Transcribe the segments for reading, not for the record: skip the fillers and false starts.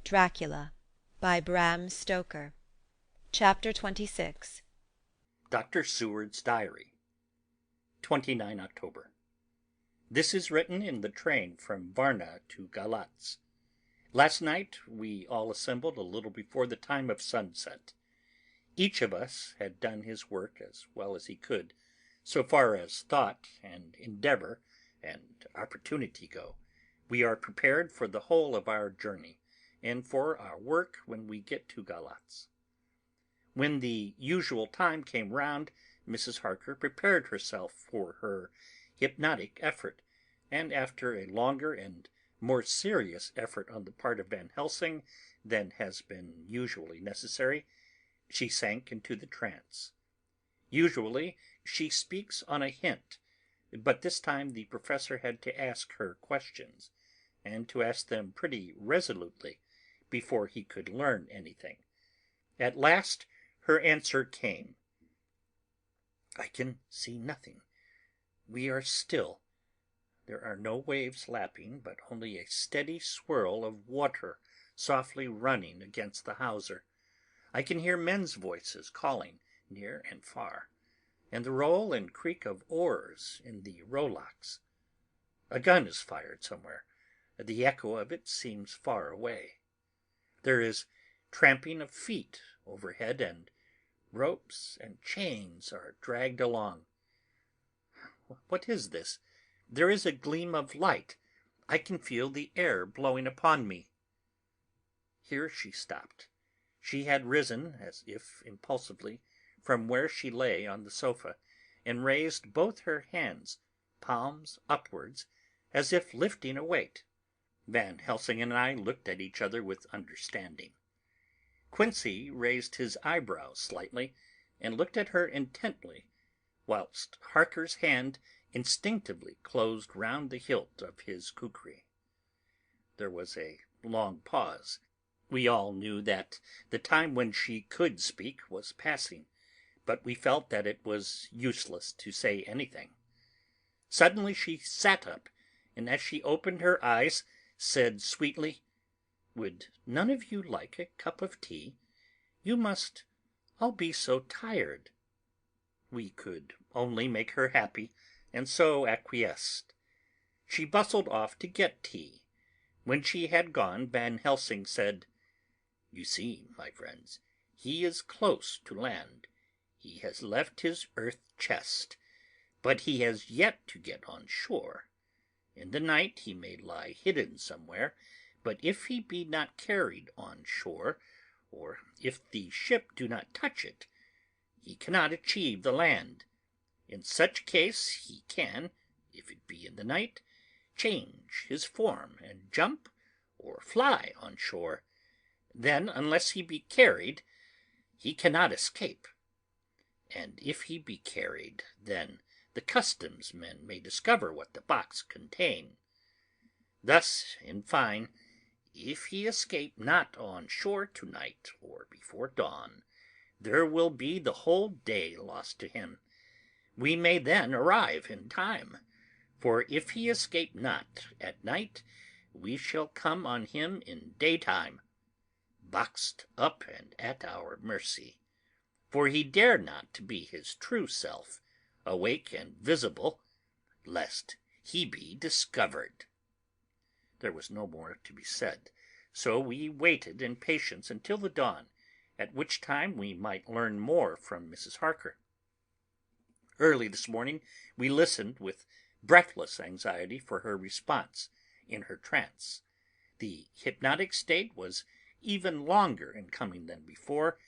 Dracula by Bram Stoker. Chapter 26. Dr. Seward's Diary. 29 October. This is written in the train from Varna to Galatz. Last night we all assembled a little before the time of sunset. Each of us had done his work as well as he could, so far as thought and endeavor and opportunity go. We are prepared for the whole of our journey, and for our work when we get to Galatz. When the usual time came round, Mrs. Harker prepared herself for her hypnotic effort, and after a longer and more serious effort on the part of Van Helsing than has been usually necessary, she sank into the trance. Usually she speaks on a hint, but this time the professor had to ask her questions, and to ask them pretty resolutely, before he could learn anything. At last her answer came. "I can see nothing. We are still. There are no waves lapping, but only a steady swirl of water softly running against the hawser. I can hear men's voices calling near and far, and the roll and creak of oars in the rowlocks. A gun is fired somewhere. The echo of it seems far away. There is tramping of feet overhead, and ropes and chains are dragged along. What is this? There is a gleam of light. I can feel the air blowing upon me." Here she stopped. She had risen, as if impulsively, from where she lay on the sofa, and raised both her hands, palms upwards, as if lifting a weight. Van Helsing and I looked at each other with understanding. Quincey raised his eyebrows slightly, and looked at her intently, whilst Harker's hand instinctively closed round the hilt of his kukri. There was a long pause. We all knew that the time when she could speak was passing, but we felt that it was useless to say anything. Suddenly she sat up, and as she opened her eyes, said sweetly, "Would none of you like a cup of tea? You must all be so tired." We could only make her happy, and so acquiesced. She bustled off to get tea. When she had gone, Van Helsing said, "You see, my friends, he is close to land. He has left his earth chest, but he has yet to get on shore. In the night he may lie hidden somewhere, but if he be not carried on shore, or if the ship do not touch it, he cannot achieve the land. In such case he can, if it be in the night, change his form and jump or fly on shore. Then, unless he be carried, he cannot escape. And if he be carried, then the customs men may discover what the box contain. Thus, in fine, if he escape not on shore tonight or before dawn, there will be the whole day lost to him. We may then arrive in time, for if he escape not at night, we shall come on him in daytime, boxed up and at our mercy, for he dare not to be his true self, awake and visible, lest he be discovered." There was no more to be said, so we waited in patience until the dawn, at which time we might learn more from Mrs. Harker. Early this morning we listened with breathless anxiety for her response in her trance. The hypnotic state was even longer in coming than before,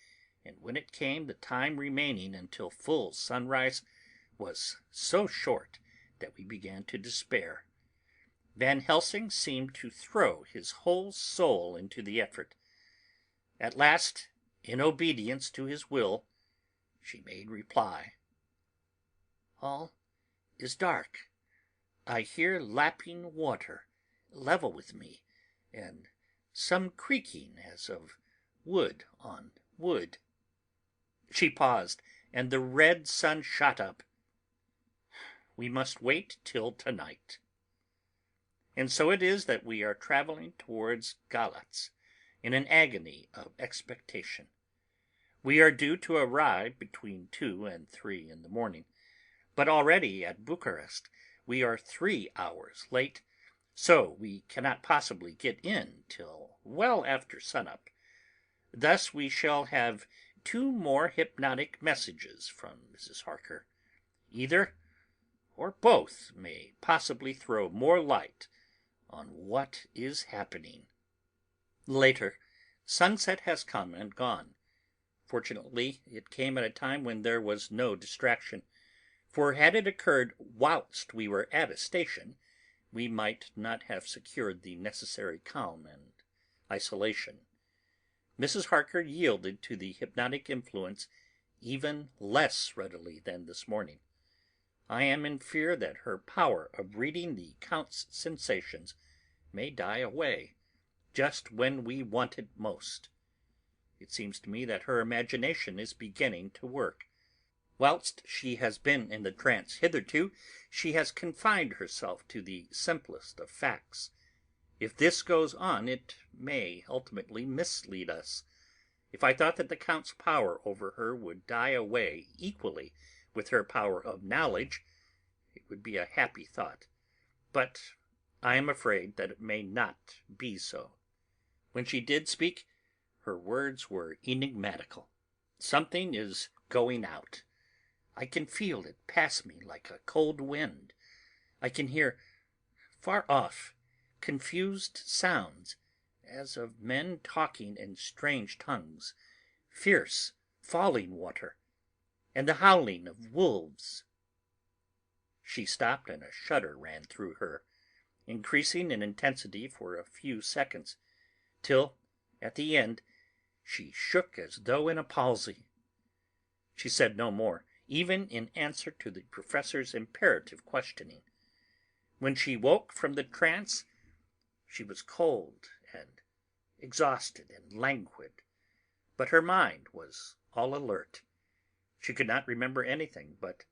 and when it came, the time remaining until full sunrise was so short that we began to despair. Van Helsing seemed to throw his whole soul into the effort. At last, in obedience to his will, she made reply. "All is dark. I hear lapping water level with me, and some creaking as of wood on wood." She paused, and the red sun shot up. "We must wait till tonight." And so it is that we are travelling towards Galatz, in an agony of expectation. We are due to arrive between 2 and 3 in the morning, but already at Bucharest we are 3 hours late, so we cannot possibly get in till well after sunup. Thus we shall have 2 more hypnotic messages from Mrs. Harker. Either or both may possibly throw more light on what is happening. Later, sunset has come and gone. Fortunately, it came at a time when there was no distraction, for had it occurred whilst we were at a station, we might not have secured the necessary calm and isolation. Mrs. Harker yielded to the hypnotic influence even less readily than this morning. I am in fear that her power of reading the Count's sensations may die away just when we want it most. It seems to me that her imagination is beginning to work. Whilst she has been in the trance hitherto, she has confined herself to the simplest of facts. If this goes on, it may ultimately mislead us. If I thought that the Count's power over her would die away equally with her power of knowledge, it would be a happy thought. But I am afraid that it may not be so. When she did speak, her words were enigmatical. Something is going out. I can feel it pass me like a cold wind. I can hear, far off, confused sounds, as of men talking in strange tongues, fierce falling water, and the howling of wolves. She stopped, and a shudder ran through her, increasing in intensity for a few seconds, till, at the end, she shook as though in a palsy. She said no more, even in answer to the professor's imperative questioning. When she woke from the trance, she was cold and exhausted and languid, but her mind was all alert. She could not remember anything, but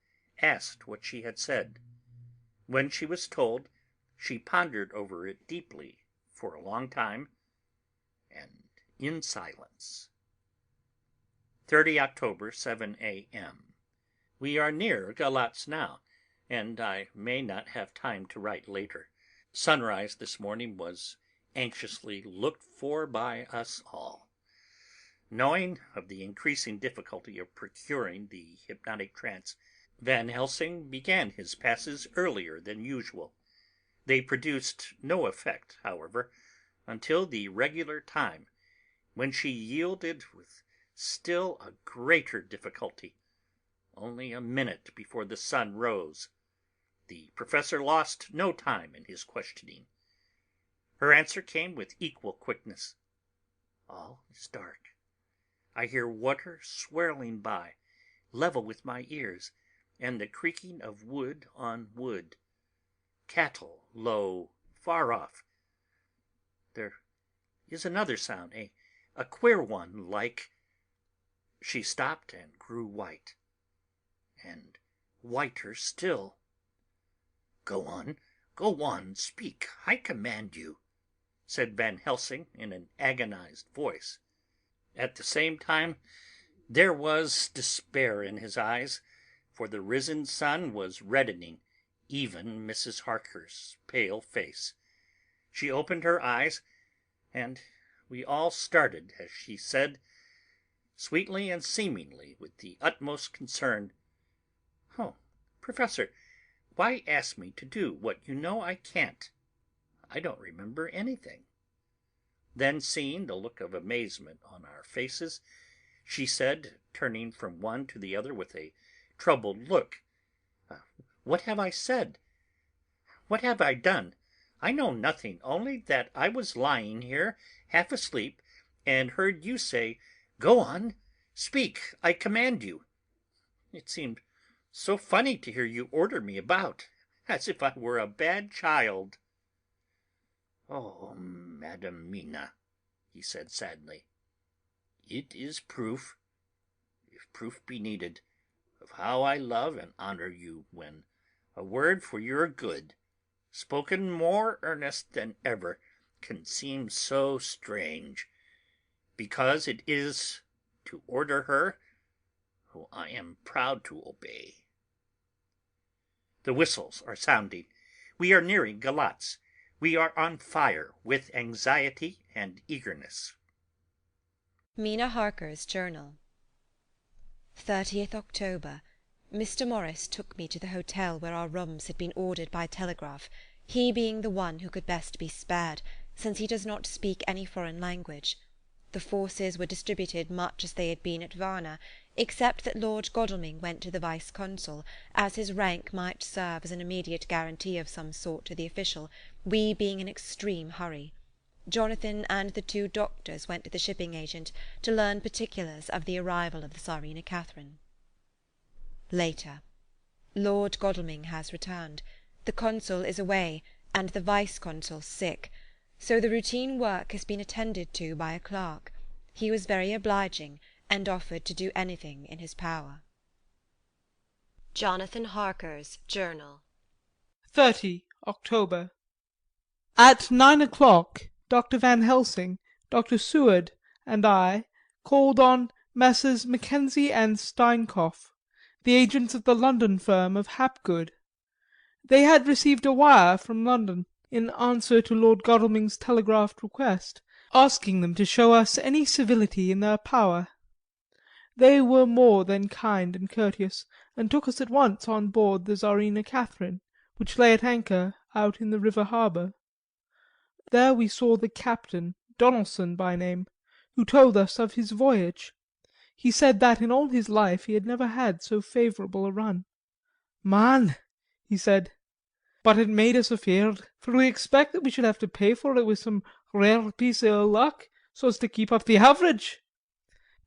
asked what she had said. When she was told, she pondered over it deeply for a long time, and in silence. 30 October, 7 a.m. We are near Galatz now, and I may not have time to write later. Sunrise this morning was anxiously looked for by us all. Knowing of the increasing difficulty of procuring the hypnotic trance, Van Helsing began his passes earlier than usual. They produced no effect, however, until the regular time, when she yielded with still a greater difficulty, only a minute before the sun rose. The professor lost no time in his questioning. Her answer came with equal quickness. All is dark. I hear water swirling by, level with my ears, and the creaking of wood on wood. Cattle low far off. There is another sound, a queer one, like... She stopped and grew white, and whiter still. Go on, speak, I command you," said Van Helsing in an agonized voice. At the same time there was despair in his eyes, for the risen sun was reddening even Mrs. Harker's pale face. She opened her eyes, and we all started as she said, sweetly and seemingly with the utmost concern, "Oh, Professor, why ask me to do what you know I can't? I don't remember anything." Then, seeing the look of amazement on our faces, she said, turning from one to the other with a troubled look, "What have I said? What have I done? I know nothing, only that I was lying here, half asleep, and heard you say, 'Go on, speak, I command you.' It seemed so funny to hear you order me about, as if I were a bad child." "Oh, Madam Mina," he said sadly, "it is proof, if proof be needed, of how I love and honor you, when a word for your good, spoken more earnest than ever, can seem so strange. because it is to order her who I am proud to obey. The whistles are sounding. We are nearing Galatz. We are on fire with anxiety and eagerness. Mina Harker's Journal. 30th October. Mr. Morris took me to the hotel where our rooms had been ordered by telegraph, he being the one who could best be spared, since he does not speak any foreign language. The forces were distributed much as they had been at Varna, except that Lord Godalming went to the Vice-Consul, as his rank might serve as an immediate guarantee of some sort to the official, we being in extreme hurry. Jonathan and the 2 doctors went to the shipping agent to learn particulars of the arrival of the Tsarina Catherine. Later. Lord Godalming has returned. The consul is away, and the vice-consul sick, so the routine work has been attended to by a clerk. He was very obliging, and offered to do anything in his power. Jonathan Harker's Journal. 30 October. At 9 o'clock, Dr. Van Helsing, Dr. Seward, and I called on Messrs. Mackenzie and Steinkopf, the agents of the London firm of Hapgood. They had received a wire from London, in answer to Lord Godalming's telegraphed request, asking them to show us any civility in their power. They were more than kind and courteous, and took us at once on board the Tsarina Catherine, which lay at anchor out in the river harbour. There we saw the captain, Donaldson by name, who told us of his voyage. He said that in all his life he had never had so favourable a run. "Man," he said, "but it made us afeard, for we expect that we should have to pay for it with some rare piece o' ill luck, so's to keep up the average.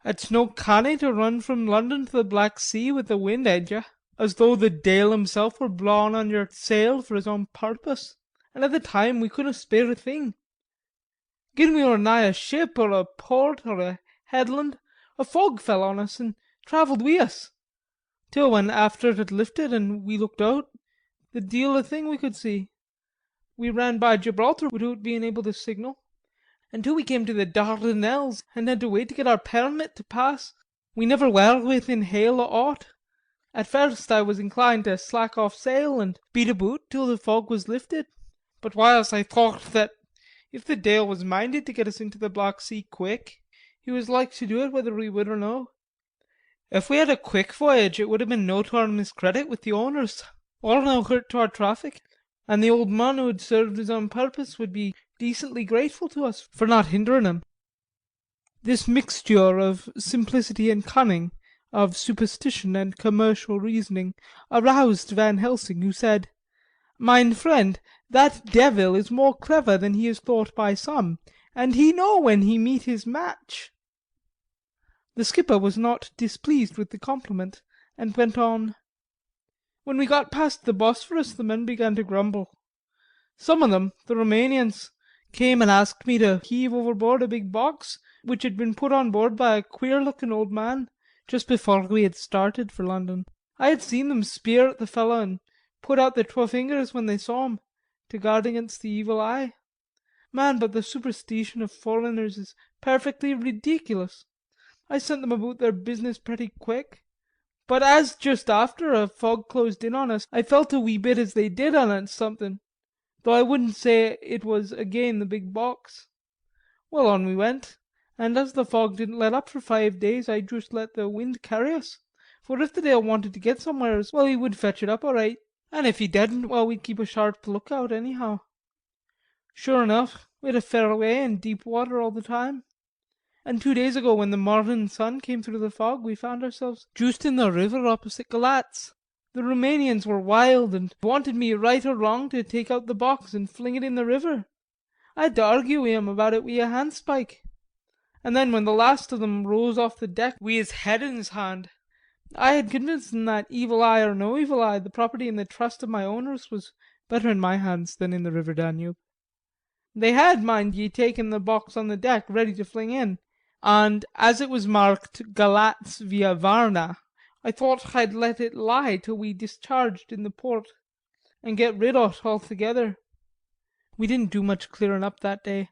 It's no canny to run from London to the Black Sea with the wind at ye, as though the Deil himself were blawing on your sail for his own purpose, and at the time we couldn't spare a thing. Gin we were nigh a ship or a port or a headland, a fog fell on us and travelled wi' us, till when after it had lifted and we looked out, the deil a thing we could see. We ran by Gibraltar without being able to signal, until we came to the Dardanelles and had to wait to get our permit to pass. We never were within hail o' aught. At first I was inclined to slack off sail and beat aboot till the fog was lifted, but whiles I thought that if the Deil was minded to get us into the Black Sea quick, he was like to do it whether we would or no. If we had a quick voyage it would have been no to our miscredit with the owners, or no hurt to our traffic, and the old man who had served his own purpose would be decently grateful to us for not hindering him." This mixture of simplicity and cunning, of superstition and commercial reasoning, aroused Van Helsing, who said, "Mine friend, that devil is more clever than he is thought by some, and he know when he meet his match." The skipper was not displeased with the compliment, and went on: "When we got past the Bosphorus the men began to grumble. Some of them, the Roumanians, came and asked me to heave overboard a big box which had been put on board by a queer looking old man just before we had started for London. I had seen them speer at the fellow and put out their 2 fingers when they saw him, to guard against the evil eye. Man, but the superstition of foreigners is perfectly ridiculous. I sent them about their business pretty quick. But as just after a fog closed in on us, I felt a wee bit as they did on it something, though I wouldn't say it was again the big box. Well, on we went, and as the fog didn't let up for 5 days I just let the wind carry us, for if the Dale wanted to get somewheres, well, he would fetch it up all right, and if he didn't, well, we'd keep a sharp look out anyhow. Sure enough, we had a fair way and deep water all the time. And 2 days ago, when the morning sun came through the fog, we found ourselves just in the river opposite Galatz. The Roumanians were wild and wanted me right or wrong to take out the box and fling it in the river. I had to argue wi' 'em about it wi' a handspike. And then when the last of them rose off the deck wi' his head in his hand, I had convinced them that evil eye or no evil eye, the property and the trust of my owners was better in my hands than in the river Danube. They had, mind ye, taken the box on the deck ready to fling in, and as it was marked Galatz via Varna, I thought I'd let it lie till we discharged in the port, and get rid o't altogether. We didn't do much clearing up that day.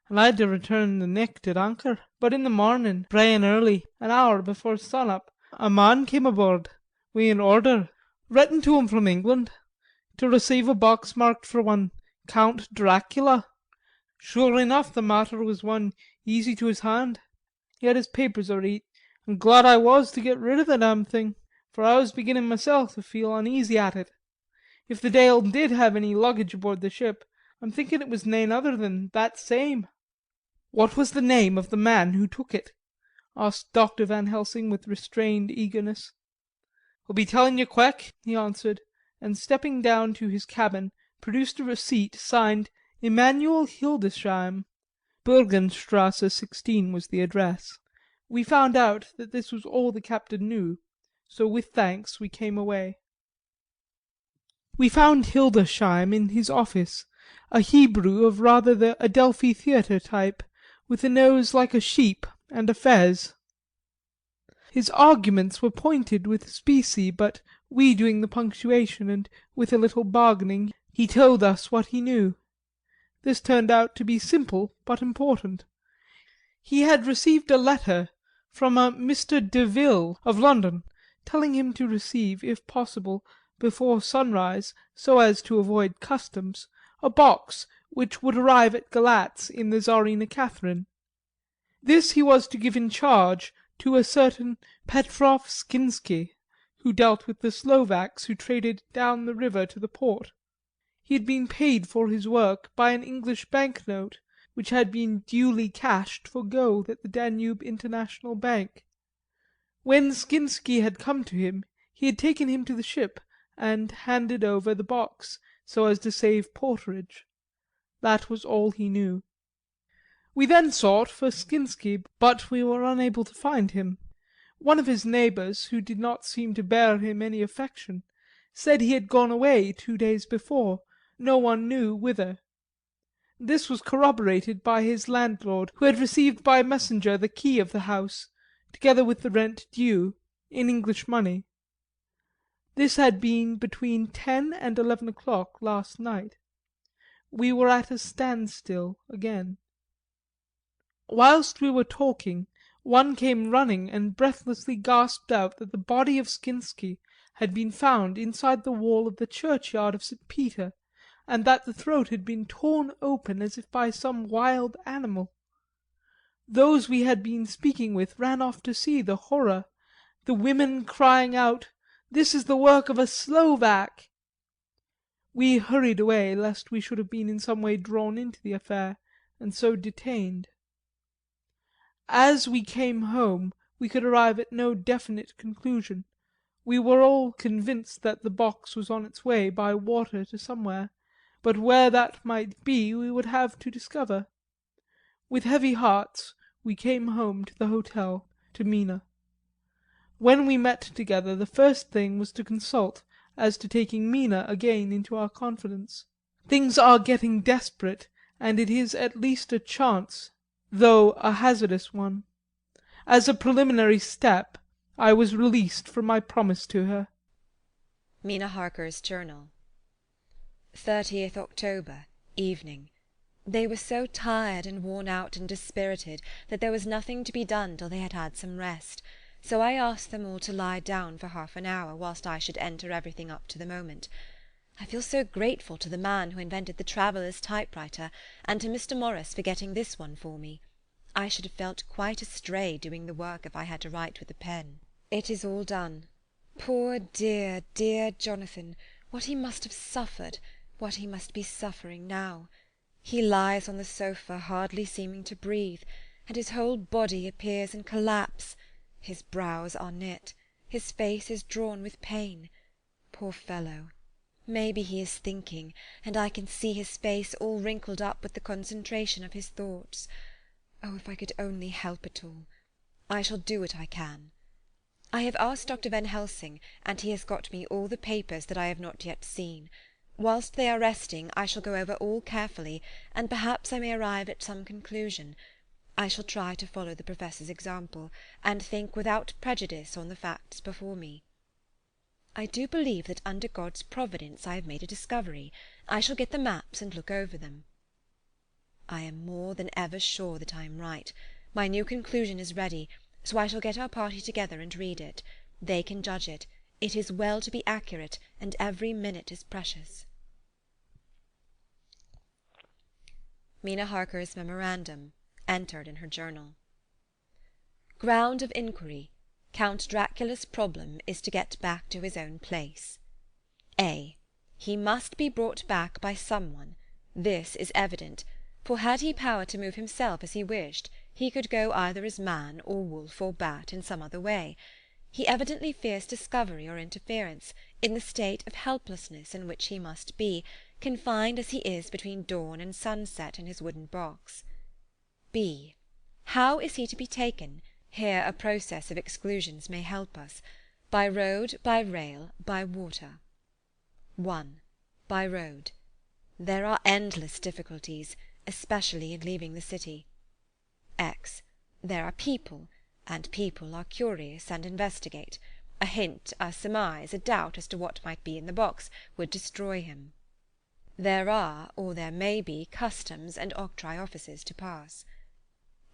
and I had to return the nicht at anchor. But in the morning, brae and early, an hour before sun up, a man came aboard, wi' an order, written to him from England, to receive a box marked for one Count Dracula. Sure enough the matter was one easy to his hand. He had his papers a' reet, and glad I was to get rid of the damn thing, for I was beginning mysel' to feel uneasy at it. If the Dale did have any luggage aboard the ship, I'm thinking it was nane other than that same." "What was the name of the man who took it?" asked Dr. Van Helsing with restrained eagerness. "I'll be telling you quick," he answered, and stepping down to his cabin produced a receipt signed Emanuel Hildesheim. Bergenstrasse 16 was the address. We found out that this was all the captain knew, so with thanks we came away. We found Hildesheim in his office, a Hebrew of rather the Adelphi Theatre type, with a nose like a sheep and a fez. His arguments were pointed with specie, but we doing the punctuation, and with a little bargaining, he told us what he knew. This turned out to be simple but important. He had received a letter from a Mr. Deville of London, telling him to receive, if possible, before sunrise, so as to avoid customs, a box which would arrive at Galatz in the Tsarina Catherine. This he was to give in charge to a certain Petrov Skinsky, who dealt with the Slovaks who traded down the river to the port. He had been paid for his work by an English banknote which had been duly cashed for gold at the Danube International Bank. When Skinsky had come to him, he had taken him to the ship and handed over the box so as to save porterage. That was all he knew. We then sought for Skinsky, but we were unable to find him. One of his neighbours, who did not seem to bear him any affection, said he had gone away 2 days before, no one knew whither. This was corroborated by his landlord, who had received by messenger the key of the house, together with the rent due, in English money. This had been between 10 and 11 o'clock last night. We were at a standstill again. Whilst we were talking, one came running and breathlessly gasped out that the body of Skinsky had been found inside the wall of the churchyard of St. Peter, and that the throat had been torn open as if by some wild animal. Those we had been speaking with ran off to see the horror, the women crying out, "This is the work of a Slovak!" We hurried away lest we should have been in some way drawn into the affair, and so detained. As we came home we could arrive at no definite conclusion. We were all convinced that the box was on its way by water to somewhere, but where that might be we would have to discover. With heavy hearts we came home to the hotel, to Mina. When we met together the first thing was to consult as to taking Mina again into our confidence. Things are getting desperate, and it is at least a chance, though a hazardous one. As a preliminary step I was released from my promise to her. Mina Harker's journal. 30th October, evening. They were so tired and worn out and dispirited that there was nothing to be done till they had had some rest, so I asked them all to lie down for half an hour whilst I should enter everything up to the moment. I feel so grateful to the man who invented the traveller's typewriter, and to Mr. Morris for getting this one for me. I should have felt quite astray doing the work if I had to write with a pen. It is all done. Poor dear, dear Jonathan, what he must have suffered, what he must be suffering now. He lies on the sofa hardly seeming to breathe, and his whole body appears in collapse. His brows are knit, his face is drawn with pain. Poor fellow! Maybe he is thinking, and I can see his face all wrinkled up with the concentration of his thoughts. Oh, if I could only help it all! I shall do what I can. I have asked Dr. Van Helsing, and he has got me all the papers that I have not yet seen. Whilst they are resting, I shall go over all carefully, and perhaps I may arrive at some conclusion. I shall try to follow the Professor's example, and think without prejudice on the facts before me. I do believe that under God's providence I have made a discovery. I shall get the maps and look over them. I am more than ever sure that I am right. My new conclusion is ready, so I shall get our party together and read it. They can judge it. It is well to be accurate, and every minute is precious. Mina Harker's memorandum, entered in her journal. Ground of inquiry. Count Dracula's problem is to get back to his own place. A. He must be brought back by someone. This is evident, for had he power to move himself as he wished, he could go either as man or wolf or bat in some other way. He evidently fears discovery or interference, in the state of helplessness in which he must be, confined as he is between dawn and sunset in his wooden box. B. How is he to be taken? Here a process of exclusions may help us. By road, by rail, by water. 1. By road. There are endless difficulties, especially in leaving the city. X. There are people, and people are curious and investigate. A hint, a surmise, a doubt as to what might be in the box would destroy him. There are, or there may be, customs and octroi offices to pass.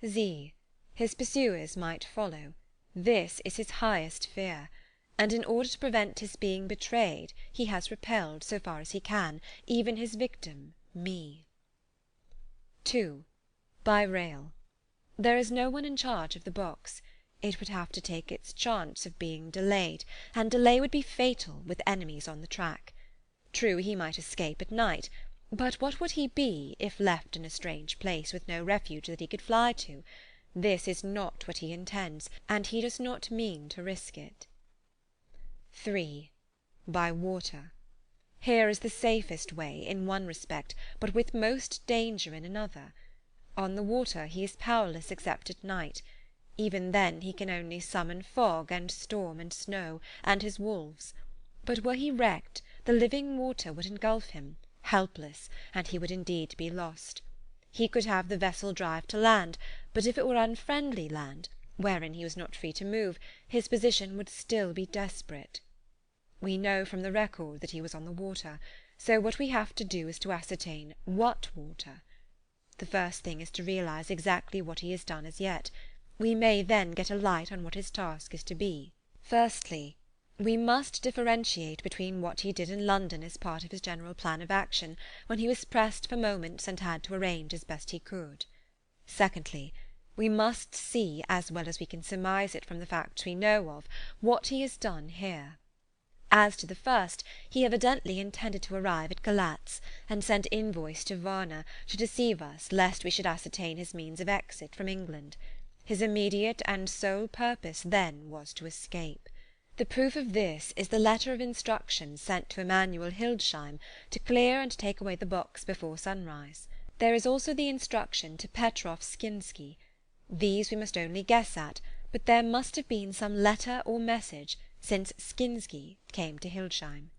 Z. His pursuers might follow. This is his highest fear, and in order to prevent his being betrayed, he has repelled, so far as he can, even his victim, me. 2. By rail. There is no one in charge of the box. It would have to take its chance of being delayed, and delay would be fatal, with enemies on the track. True, he might escape at night, but what would he be, if left in a strange place, with no refuge that he could fly to? This is not what he intends, and he does not mean to risk it. 3. By water. Here is the safest way, in one respect, but with most danger in another. On the water he is powerless except at night. Even then he can only summon fog and storm and snow, and his wolves. But were he wrecked, the living water would engulf him, helpless, and he would indeed be lost. He could have the vessel drive to land, but if it were unfriendly land, wherein he was not free to move, his position would still be desperate. We know from the record that he was on the water, so what we have to do is to ascertain what water. The first thing is to realize exactly what he has done as yet. We may then get a light on what his task is to be. Firstly, we must differentiate between what he did in London as part of his general plan of action, when he was pressed for moments and had to arrange as best he could. Secondly, we must see, as well as we can surmise it from the facts we know of, what he has done here. As to the first, he evidently intended to arrive at Galatz, and sent invoice to Varna, to deceive us, lest we should ascertain his means of exit from England. His immediate and sole purpose then was to escape. The proof of this is the letter of instructions sent to Emanuel Hildesheim to clear and take away the box before sunrise. There is also the instruction to Petrov Skinsky. These we must only guess at, but there must have been some letter or message, since Skinsky came to Hildesheim.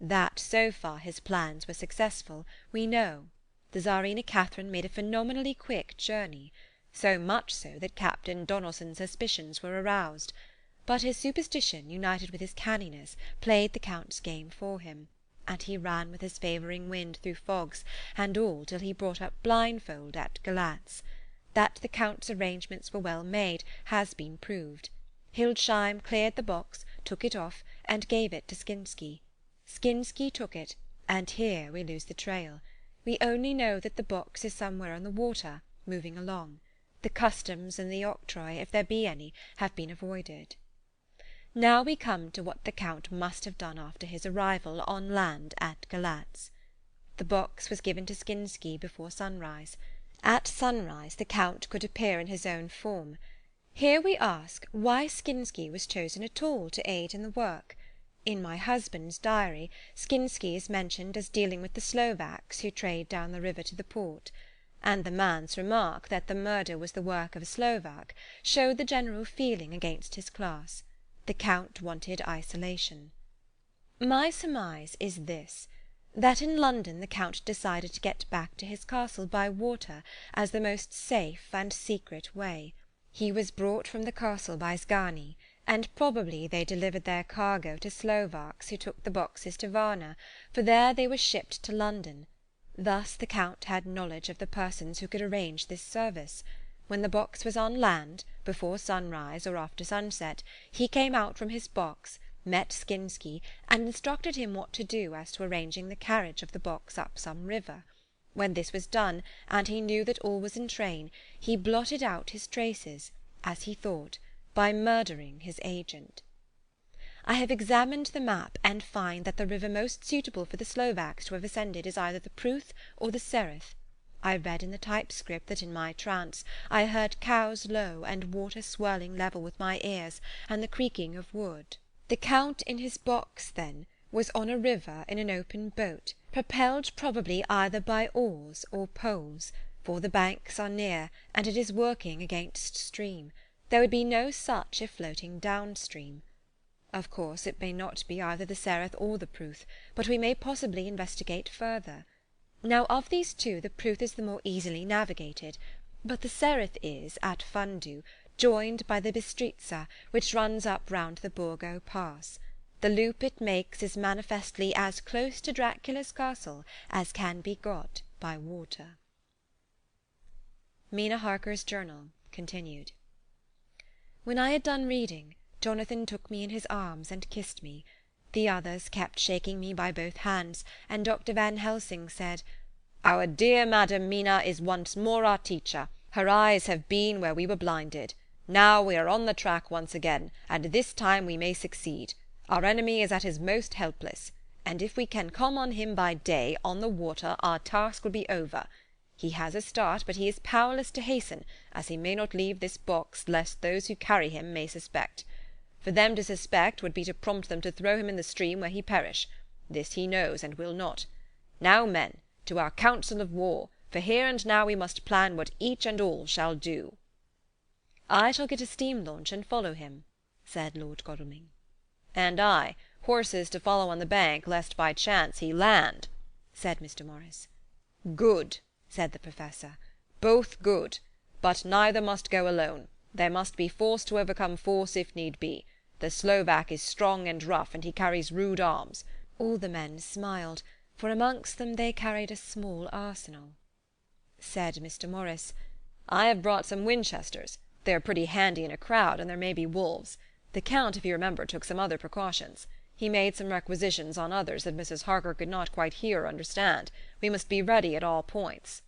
That so far his plans were successful, we know. The Tsarina Catherine made a phenomenally quick journey, so much so that Captain Donelson's suspicions were aroused. But his superstition, united with his canniness, played the Count's game for him, and he ran with his favouring wind through fogs and all till he brought up blindfold at Galatz. That the Count's arrangements were well made has been proved. Hildesheim cleared the box, took it off, and gave it to Skinsky. Skinsky took it, and here we lose the trail. We only know that the box is somewhere on the water, moving along. The customs and the octroi, if there be any, have been avoided. Now we come to what the Count must have done after his arrival on land at Galatz. The box was given to Skinsky before sunrise. At sunrise the Count could appear in his own form. Here we ask why Skinsky was chosen at all to aid in the work. In my husband's diary, Skinsky is mentioned as dealing with the Slovaks who trade down the river to the port, and the man's remark that the murder was the work of a Slovak showed the general feeling against his class. The Count wanted isolation. My surmise is this, that in London the Count decided to get back to his castle by water as the most safe and secret way. He was brought from the castle by Zgani, and probably they delivered their cargo to Slovaks who took the boxes to Varna, for there they were shipped to London. Thus the Count had knowledge of the persons who could arrange this service. When the box was on land, before sunrise or after sunset, he came out from his box, met Skinsky, and instructed him what to do as to arranging the carriage of the box up some river. When this was done, and he knew that all was in train, he blotted out his traces, as he thought, by murdering his agent. I have examined the map, and find that the river most suitable for the Slovaks to have ascended is either the Pruth or the Sereth. I read in the typescript that in my trance I heard cows low and water swirling level with my ears, and the creaking of wood. The Count in his box, then, was on a river in an open boat, propelled probably either by oars or poles, for the banks are near, and it is working against stream. There would be no such if floating down-stream. Of course it may not be either the Sereth or the Pruth, but we may possibly investigate further. Now of these two the Pruth is the more easily navigated, but the Sereth is, at Fundu, joined by the Bistritza, which runs up round the Borgo Pass. The loop it makes is manifestly as close to Dracula's castle as can be got by water. Mina Harker's journal continued. When I had done reading, Jonathan took me in his arms and kissed me. The others kept shaking me by both hands, and Dr. Van Helsing said, "Our dear Madam Mina is once more our teacher. Her eyes have been where we were blinded. Now we are on the track once again, and this time we may succeed. Our enemy is at his most helpless, and if we can come on him by day, on the water, our task will be over. He has a start, but he is powerless to hasten, as he may not leave this box, lest those who carry him may suspect. For them to suspect would be to prompt them to throw him in the stream where he perish. This he knows, and will not. Now, men, to our council of war, for here and now we must plan what each and all shall do." "I shall get a steam launch and follow him," said Lord Godalming. "And I, horses to follow on the bank, lest by chance he land," said Mr. Morris. "Good," said the Professor. "Both good. But neither must go alone. There must be force to overcome force if need be. The Slovak is strong and rough, and he carries rude arms." All the men smiled, for amongst them they carried a small arsenal. Said Mr. Morris, "I have brought some Winchesters. They are pretty handy in a crowd, and there may be wolves. The Count, if you remember, took some other precautions. He made some requisitions on others that Mrs. Harker could not quite hear or understand. We must be ready at all points."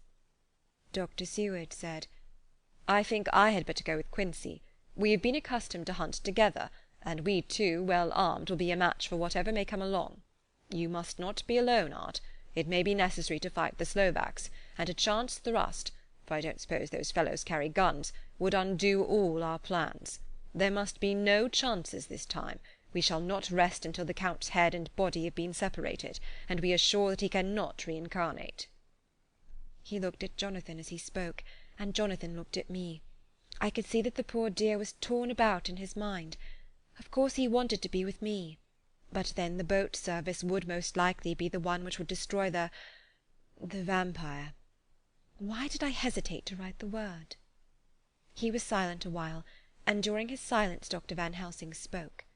Dr. Seward said, "I think I had better go with Quincey. We have been accustomed to hunt together, and we two, well armed, will be a match for whatever may come along. You must not be alone, Art. It may be necessary to fight the Slovaks, and a chance thrust, for I don't suppose those fellows carry guns, would undo all our plans. There must be no chances this time. We shall not rest until the Count's head and body have been separated, and we are sure that he cannot reincarnate." He looked at Jonathan as he spoke, and Jonathan looked at me. I could see that the poor dear was torn about in his mind. Of course he wanted to be with me, but then the boat service would most likely be the one which would destroy the vampire. Why did I hesitate to write the word? He was silent a while, and during his silence Dr. Van Helsing spoke.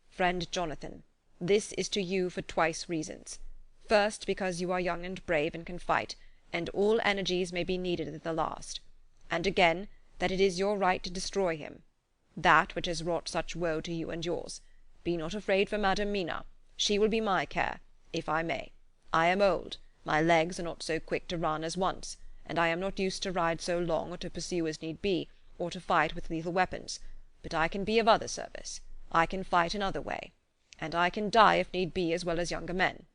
"Friend Jonathan, this is to you for twice reasons. First, because you are young and brave and can fight, and all energies may be needed at the last. And again, that it is your right to destroy him. That which has wrought such woe to you and yours. Be not afraid for Madam Mina. She will be my care, if I may. I am old, my legs are not so quick to run as once, and I am not used to ride so long or to pursue as need be, or to fight with lethal weapons. But I can be of other service. I can fight another way. And I can die if need be as well as younger men.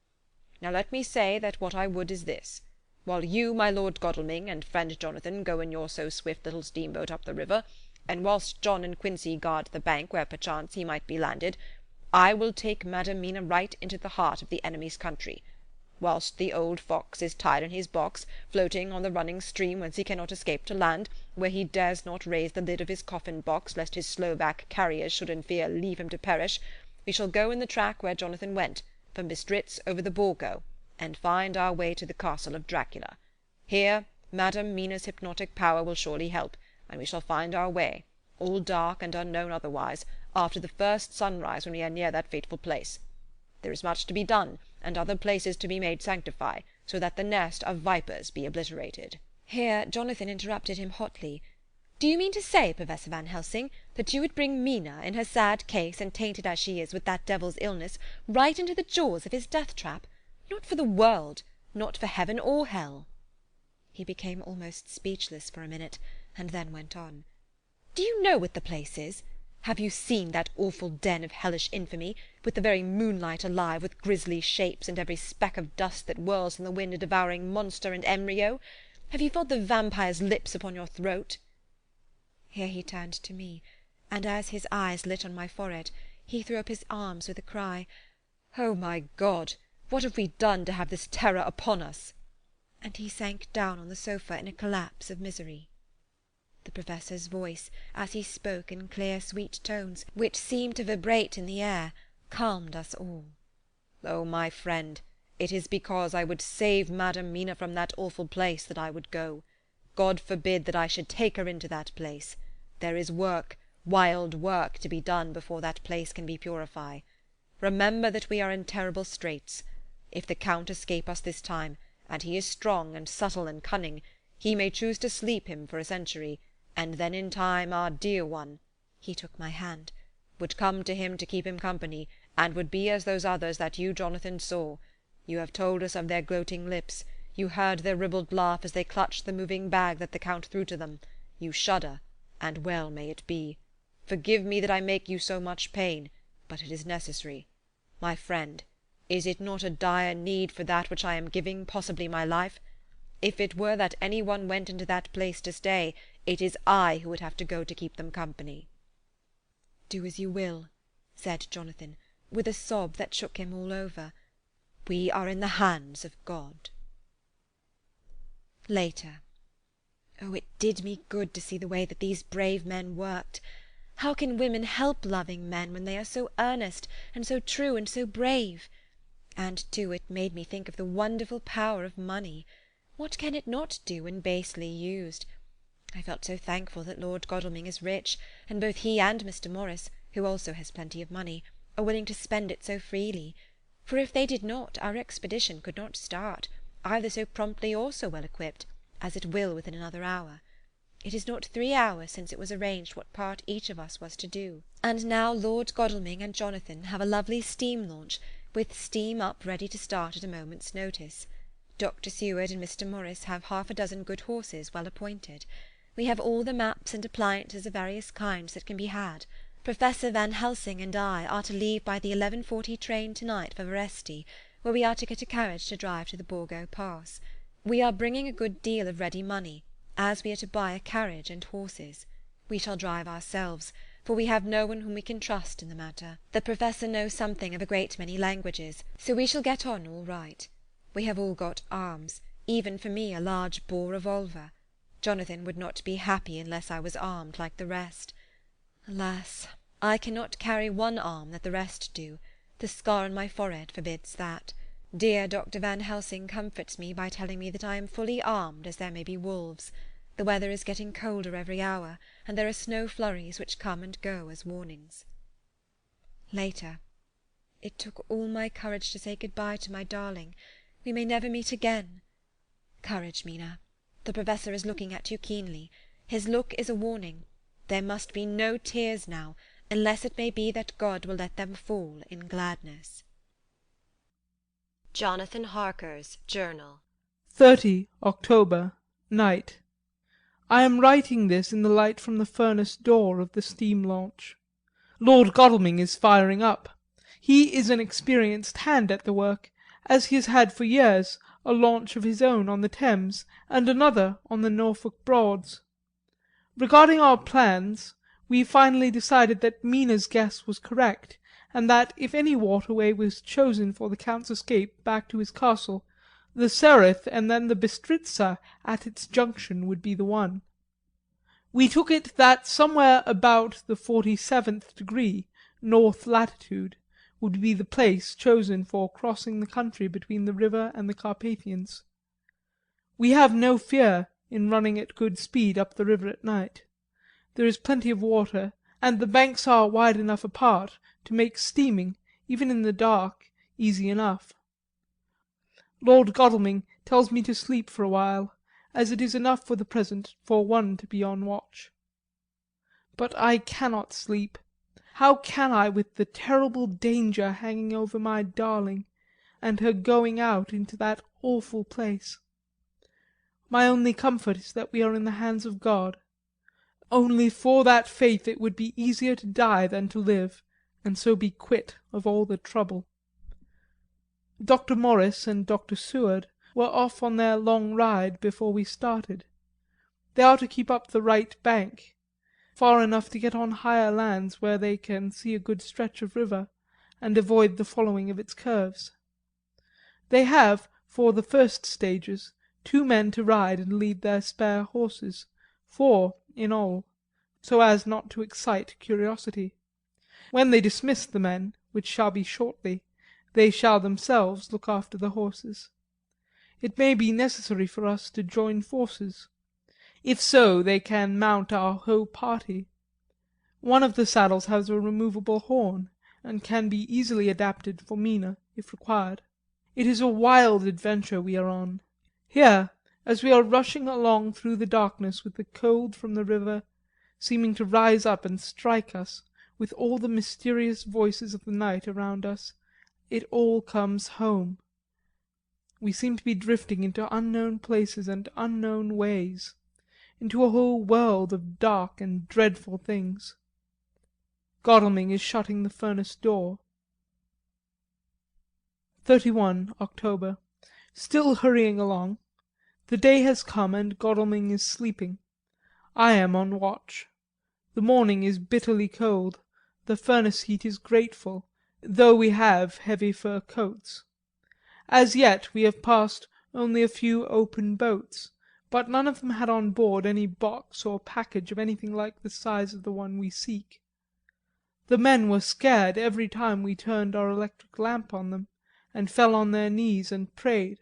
Now let me say that what I would is this. While you, my Lord Godalming, and friend Jonathan, go in your so swift little steamboat up the river, and whilst John and Quincey guard the bank where perchance he might be landed, I will take Madam Mina right into the heart of the enemy's country. Whilst the old fox is tied in his box, floating on the running stream whence he cannot escape to land, where he dares not raise the lid of his coffin-box, lest his Slovak carriers should in fear leave him to perish, we shall go in the track where Jonathan went, from Bistritz over the Borgo, and find our way to the castle of Dracula. Here Madam Mina's hypnotic power will surely help, and we shall find our way, all dark and unknown otherwise, after the first sunrise when we are near that fateful place. There is much to be done, and other places to be made sanctify, so that the nest of vipers be obliterated." Here Jonathan interrupted him hotly. "Do you mean to say, Professor Van Helsing, that you would bring Mina, in her sad case and tainted as she is with that devil's illness, right into the jaws of his death-trap? Not for the world, not for heaven or hell." He became almost speechless for a minute, and then went on. "Do you know what the place is? Have you seen that awful den of hellish infamy, with the very moonlight alive with grisly shapes, and every speck of dust that whirls in the wind a devouring monster and embryo? Have you felt the vampire's lips upon your throat?" Here he turned to me, and as his eyes lit on my forehead, he threw up his arms with a cry, "Oh, my God! What have we done to have this terror upon us?" And he sank down on the sofa in a collapse of misery. The Professor's voice, as he spoke in clear, sweet tones, which seemed to vibrate in the air, calmed us all. "Oh, my friend, it is because I would save Madam Mina from that awful place that I would go. God forbid that I should take her into that place. There is work, wild work, to be done before that place can be purified. Remember that we are in terrible straits. If the Count escape us this time, and he is strong and subtle and cunning, he may choose to sleep him for a century, and then in time our dear one," he took my hand, "would come to him to keep him company, and would be as those others that you, Jonathan, saw. You have told us of their gloating lips. You heard their ribald laugh as they clutched the moving bag that the Count threw to them. You shudder, and well may it be. Forgive me that I make you so much pain, but it is necessary. My friend, is it not a dire need for that which I am giving, possibly my life? If it were that any one went into that place to stay, it is I who would have to go to keep them company." "Do as you will," said Jonathan, with a sob that shook him all over. "We are in the hands of God." Later. Oh, it did me good to see the way that these brave men worked. How can women help loving men when they are so earnest and so true and so brave? And, too, it made me think of the wonderful power of money. What can it not do when basely used? I felt so thankful that Lord Godalming is rich, and both he and Mr. Morris, who also has plenty of money, are willing to spend it so freely. For if they did not, our expedition could not start, either so promptly or so well equipped, as it will within another hour. It is not 3 hours since it was arranged what part each of us was to do. And now Lord Godalming and Jonathan have a lovely steam launch, with steam up ready to start at a moment's notice. Dr. Seward and Mr. Morris have 6 good horses well appointed. We have all the maps and appliances of various kinds that can be had. Professor Van Helsing and I are to leave by the 11:40 train to-night for Veresti, where we are to get a carriage to drive to the Borgo Pass. We are bringing a good deal of ready money, as we are to buy a carriage and horses. We shall drive ourselves, for we have no one whom we can trust in the matter. The Professor knows something of a great many languages, so we shall get on all right. We have all got arms, even for me a large bore revolver. Jonathan would not be happy unless I was armed like the rest. Alas, I cannot carry one arm that the rest do. The scar on my forehead forbids that. Dear Dr. Van Helsing comforts me by telling me that I am fully armed, as there may be wolves. The weather is getting colder every hour, and there are snow flurries which come and go as warnings. Later. It took all my courage to say good-bye to my darling. We may never meet again. Courage, Mina. The Professor is looking at you keenly. His look is a warning. There must be no tears now, unless it may be that God will let them fall in gladness. Jonathan Harker's Journal. 30 October, night. I am writing this in the light from the furnace door of the steam launch. Lord Godalming is firing up. He is an experienced hand at the work, as he has had for years a launch of his own on the Thames and another on the Norfolk Broads. Regarding our plans, we finally decided that Mina's guess was correct, and that if any waterway was chosen for the Count's escape back to his castle, the Sereth and then the Bistritza at its junction would be the one. We took it that somewhere about the 47th degree, north latitude, would be the place chosen for crossing the country between the river and the Carpathians. We have no fear in running at good speed up the river at night. There is plenty of water, and the banks are wide enough apart to make steaming, even in the dark, easy enough. Lord Godalming tells me to sleep for a while, as it is enough for the present for one to be on watch. But I cannot sleep. How can I, with the terrible danger hanging over my darling, and her going out into that awful place? My only comfort is that we are in the hands of God. Only for that faith it would be easier to die than to live, and so be quit of all the trouble. Dr. Morris and Dr. Seward were off on their long ride before we started. They are to keep up the right bank, far enough to get on higher lands where they can see a good stretch of river, and avoid the following of its curves. They have, for the first stages, 2 men to ride and lead their spare horses, 4 in all, so as not to excite curiosity. When they dismiss the men, which shall be shortly, they shall themselves look after the horses. It may be necessary for us to join forces. If so, they can mount our whole party. One of the saddles has a removable horn, and can be easily adapted for Mina, if required. It is a wild adventure we are on. Here, as we are rushing along through the darkness with the cold from the river seeming to rise up and strike us, with all the mysterious voices of the night around us, it all comes home. We seem to be drifting into unknown places and unknown ways, into a whole world of dark and dreadful things. Godalming is shutting the furnace door. 31 October. Still hurrying along. The day has come and Godalming is sleeping. I am on watch. The morning is bitterly cold, the furnace heat is grateful, though we have heavy fur coats. As yet we have passed only a few open boats, but none of them had on board any box or package of anything like the size of the one we seek. The men were scared every time we turned our electric lamp on them, and fell on their knees and prayed.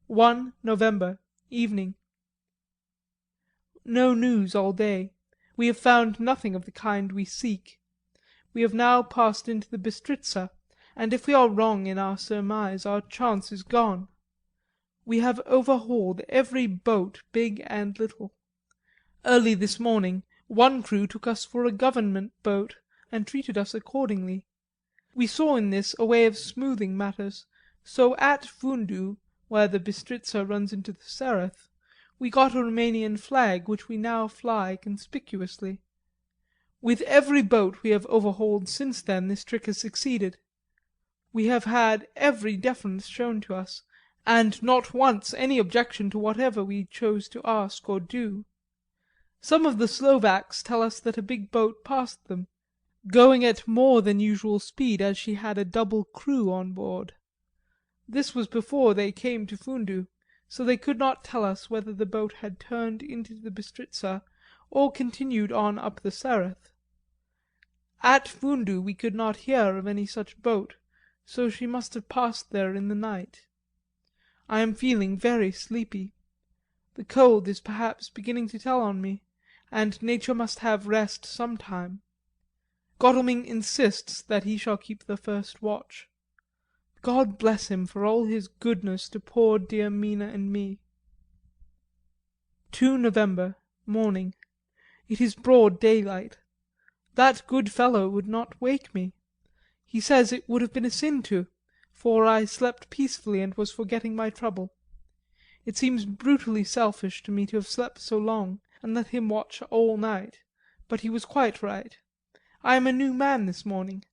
1 November, evening. No news all day. We have found nothing of the kind we seek. We have now passed into the Bistritza, and if we are wrong in our surmise our chance is gone. We have overhauled every boat, big and little. Early this morning one crew took us for a government boat, and treated us accordingly. We saw in this a way of smoothing matters, so at Fundu, where the Bistritza runs into the Sereth, we got a Roumanian flag which we now fly conspicuously. With every boat we have overhauled since then this trick has succeeded. We have had every deference shown to us, and not once any objection to whatever we chose to ask or do. Some of the Slovaks tell us that a big boat passed them, going at more than usual speed as she had a double crew on board. This was before they came to Fundu, so they could not tell us whether the boat had turned into the Bistritza or continued on up the Sereth. At Fundu we could not hear of any such boat, so she must have passed there in the night. I am feeling very sleepy. The cold is perhaps beginning to tell on me, and nature must have rest some time. Godalming insists that he shall keep the first watch. God bless him for all his goodness to poor dear Mina and me. 2 November, morning. It is broad daylight. That good fellow would not wake me. He says it would have been a sin to, for I slept peacefully and was forgetting my trouble. It seems brutally selfish to me to have slept so long and let him watch all night, but he was quite right. I am a new man this morning,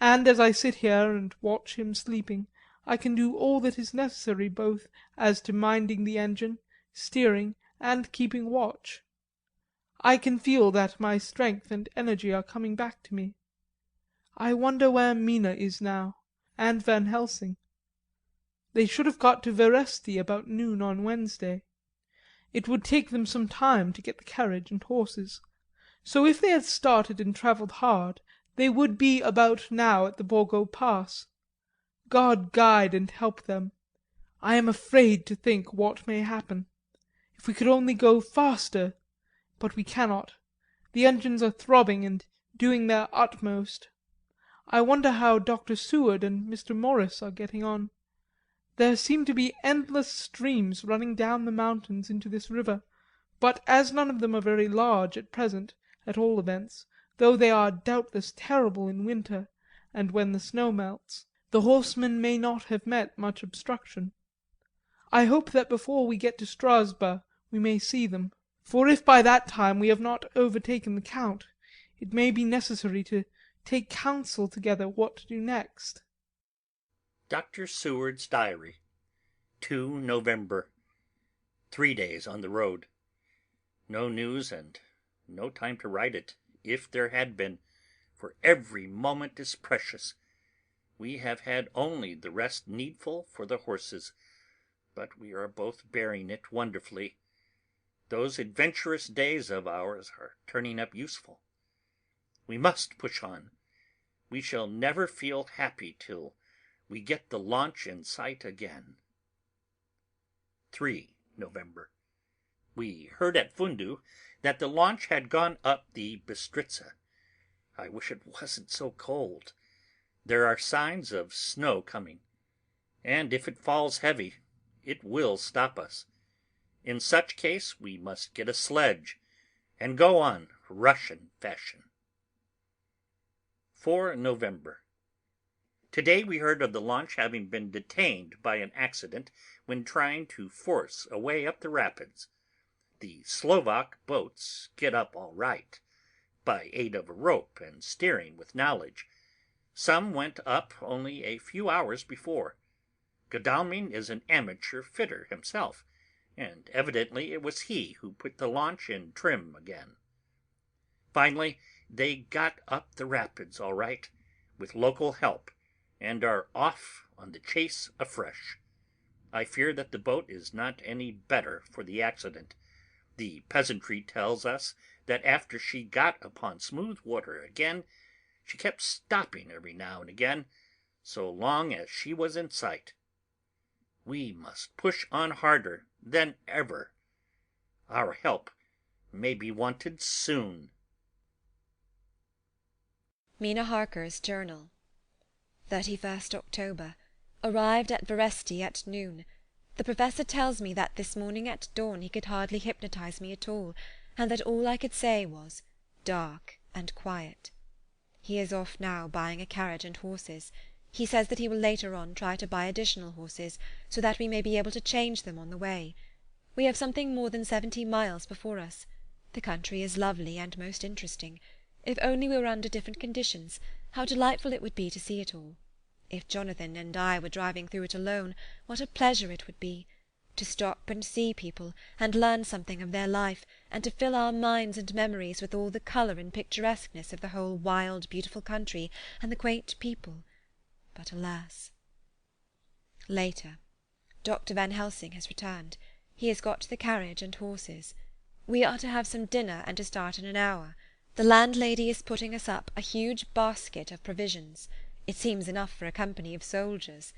and as I sit here and watch him sleeping, I can do all that is necessary both as to minding the engine, steering, and keeping watch. I can feel that my strength and energy are coming back to me. I wonder where Mina is now, and Van Helsing. They should have got to Veresti about noon on Wednesday. It would take them some time to get the carriage and horses, so if they had started and travelled hard they would be about now at the Borgo Pass. God guide and help them. I am afraid to think what may happen. If we could only go faster! But we cannot. The engines are throbbing and doing their utmost. I wonder how Dr. Seward and Mr. Morris are getting on. There seem to be endless streams running down the mountains into this river, but as none of them are very large at present, at all events, though they are doubtless terrible in winter, and when the snow melts, the horsemen may not have met much obstruction. I hope that before we get to Strasbourg we may see them, for if by that time we have not overtaken the Count, it may be necessary to take counsel together what to do next. Dr. Seward's Diary, 2 November. 3 days on the road. No news and no time to write it, if there had been, for every moment is precious. We have had only the rest needful for the horses, but we are both bearing it wonderfully. Those adventurous days of ours are turning up useful. We must push on. We shall never feel happy till we get the launch in sight again. 3 November. We heard at Fundu that the launch had gone up the Bistritza. I wish it wasn't so cold. There are signs of snow coming, and if it falls heavy, it will stop us. In such case we must get a sledge and go on Russian fashion. 4 November. Today we heard of the launch having been detained by an accident when trying to force a way up the rapids. The Slovak boats get up all right, by aid of a rope and steering with knowledge. Some went up only a few hours before. Godalming is an amateur fitter himself, and evidently it was he who put the launch in trim again. Finally, they got up the rapids all right, with local help, and are off on the chase afresh. I fear that the boat is not any better for the accident. The peasantry tells us that after she got upon smooth water again, she kept stopping every now and again, so long as she was in sight. We must push on harder than ever. Our help may be wanted soon. Mina Harker's Journal. 31st October. Arrived at Veresti at noon. The Professor tells me that this morning at dawn he could hardly hypnotize me at all, and that all I could say was dark and quiet. He is off now buying a carriage and horses. He says that he will later on try to buy additional horses, so that we may be able to change them on the way. We have something more than 70 miles before us. The country is lovely and most interesting. If only we were under different conditions, how delightful it would be to see it all. If Jonathan and I were driving through it alone, what a pleasure it would be! To stop and see people, and learn something of their life, and to fill our minds and memories with all the colour and picturesqueness of the whole wild, beautiful country and the quaint people. But alas! Later. Dr. Van Helsing has returned. He has got the carriage and horses. We are to have some dinner and to start in an hour. The landlady is putting us up a huge basket of provisions. It seems enough for a company of soldiers.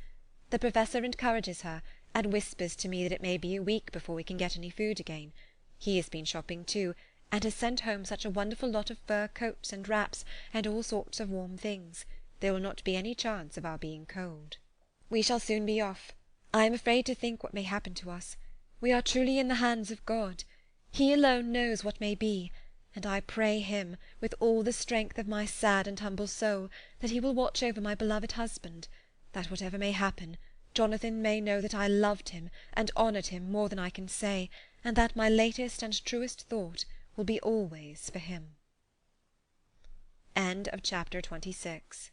The Professor encourages her, and whispers to me that it may be a week before we can get any food again. He has been shopping too, and has sent home such a wonderful lot of fur coats and wraps, and all sorts of warm things. There will not be any chance of our being cold. We shall soon be off. I am afraid to think what may happen to us. We are truly in the hands of God. He alone knows what may be, and I pray him, with all the strength of my sad and humble soul, that he will watch over my beloved husband, that whatever may happen, Jonathan may know that I loved him and honoured him more than I can say, and that my latest and truest thought will be always for him. End of chapter 26.